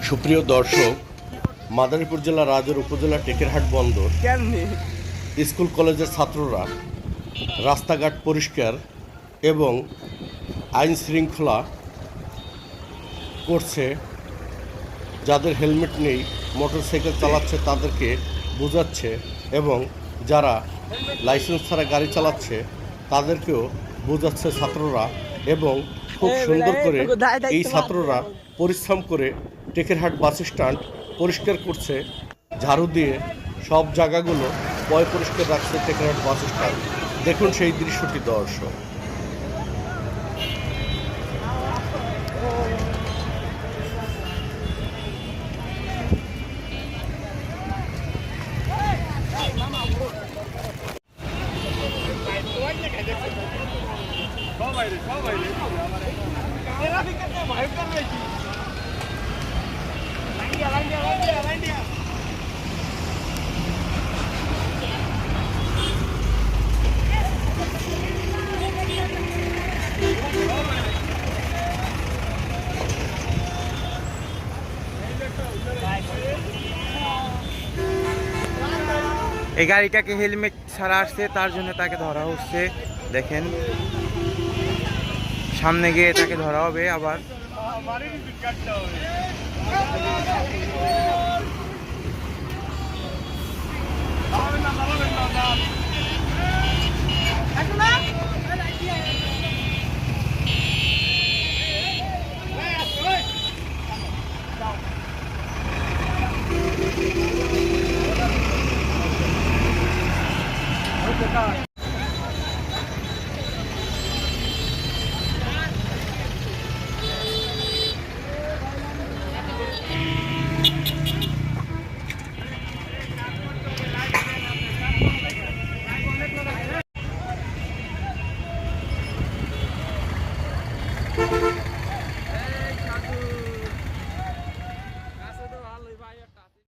সুপ্রিয় দর্শক, মাদারীপুর জেলা রাজৌর উপজেলা টেকেরহাট বন্দর স্কুল কলেজের ছাত্ররা রাস্তাঘাট পরিষ্কার এবং আইন শৃঙ্খলা করছে। যাদের হেলমেট নেই, মোটরসাইকেল চালাচ্ছে তাদেরকে বোঝাচ্ছে এবং যারা লাইসেন্স ছাড়া গাড়ি চালাচ্ছে তাদেরকেও বোঝাচ্ছে ছাত্ররা। এবং খুব সুন্দর করে এই ছাত্ররা পরিশ্রম করে টেকেরহাট বাস স্ট্যান্ড পরিষ্কার করছে, ঝাড়ু দিয়ে সব জায়গাগুলো পরিষ্কার রাখছে টেকেরহাট বাস স্ট্যান্ড। দেখুন সেই দৃশ্যটি দর্শক। এই গাড়িটাকে হেলমেট ছাড়া আসছে, তার জন্য তাকে ধরা হচ্ছে। দেখেন, সামনে গিয়ে তাকে ধরা হবে আবার। এখন